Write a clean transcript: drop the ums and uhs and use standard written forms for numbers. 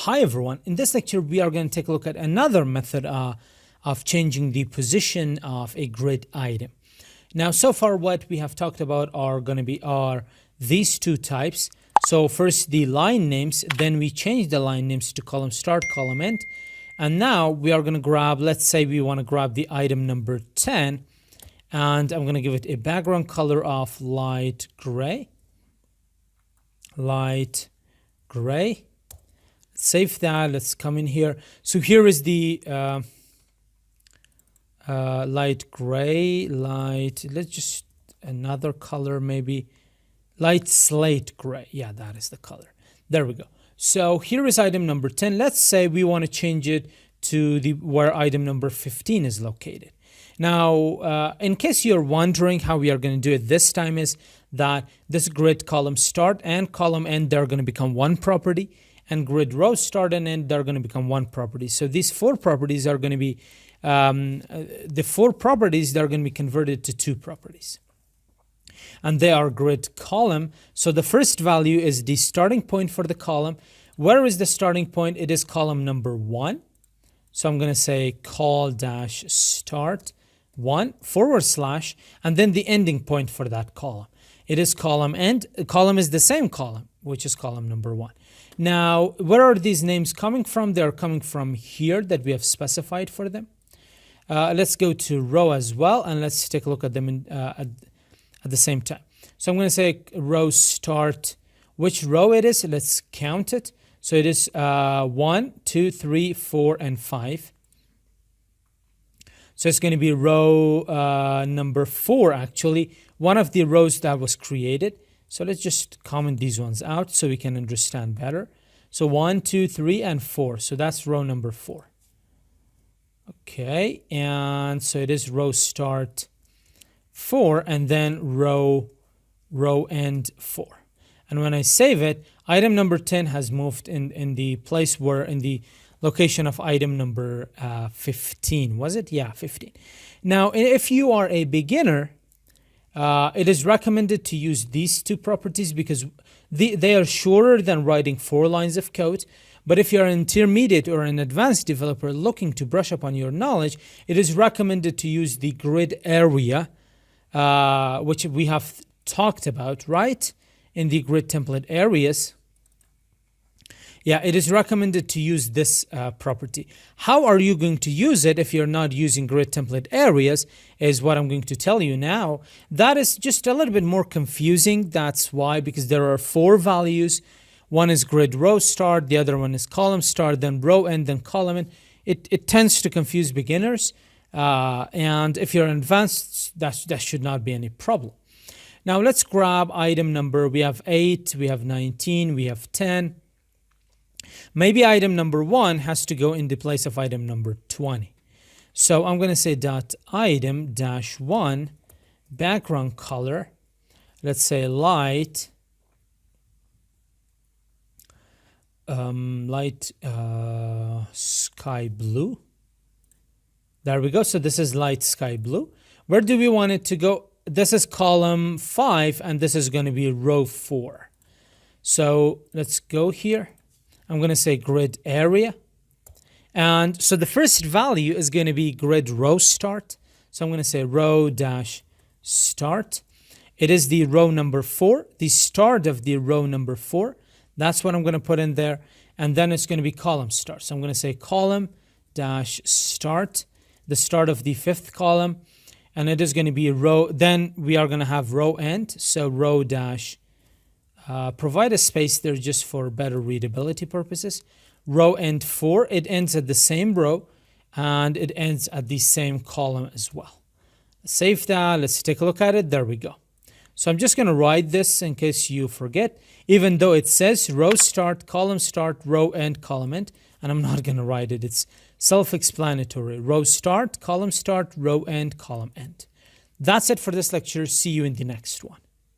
Hi everyone, in this lecture we are going to take a look at another method of changing the position of a grid item. Now so far what we have talked about are going to be these two types. So first the line names, then we change the line names to column start, column end, and now we are going to grab, let's say we want to grab the item number 10, and I'm going to give it a background color of light gray. Save that. Let's come in here. So here is the light gray, let's just another color, maybe light slate gray. Yeah, that is the color. There we go. So here is item number 10. Let's say we want to change it to where item number 15 is located. Now, in case you're wondering how we are going to do it this time, is that this grid column start and column end, they're going to become one property, and grid row start and end, they're going to become one property. So these four properties are going to be they're going to be converted to two properties, and they are grid column. So the first value is the starting point for the column. Where is the starting point? It is column number 1. So I'm going to say call-start 1 / and then the ending point for that column. It is column end. Column is the same column, which is column number 1. Now, where are these names coming from? They're coming from here that we have specified for them. Let's go to row as well, and let's take a look at them at the same time. So I'm going to say row start, which row it is. Let's count it. So it is 1, 2, 3, 4, and 5. So it's going to be row number 4, actually, one of the rows that was created. So let's just comment these ones out so we can understand better. So 1, 2, 3, and 4. So that's row number 4. Okay, and so it is row start 4 and then row end 4. And when I save it, item number 10 has moved in the place where in the location of item number 15. Was it? Yeah, 15. Now, if you are a beginner, it is recommended to use these two properties because they are shorter than writing 4 lines of code. But if you're an intermediate or an advanced developer looking to brush up on your knowledge, it is recommended to use the grid area, which we have talked about, right? In the grid template areas. Yeah, it is recommended to use this property. How are you going to use it if you're not using grid template areas is what I'm going to tell you now. That is just a little bit more confusing. That's why, because there are 4 values. One is grid row start, the other one is column start, then row end, then column end. It tends to confuse beginners. And if you're advanced, that should not be any problem. Now let's grab item number. We have 8, we have 19, we have 10. Maybe item number 1 has to go in the place of item number 20. So I'm going to say dot item dash 1 background color. Let's say light sky blue. There we go. So this is light sky blue. Where do we want it to go? This is column 5 and this is going to be row 4. So let's go here. I'm going to say grid area. And so the first value is going to be grid row start. So I'm going to say row dash start. It is the row number 4, the start of the row number 4. That's what I'm going to put in there. And then it's going to be column start. So I'm going to say column dash start, the start of the 5th column. And it is going to be row. Then we are going to have row end. So row dash provide a space there just for better readability purposes. Row end 4, it ends at the same row and it ends at the same column as well. Save that. Let's take a look at it. There we go. So I'm just going to write this in case you forget, even though it says row start, row end, column end, and I'm not going to write it. It's self-explanatory. Row start, row end, column end. That's it for this lecture. See you in the next one.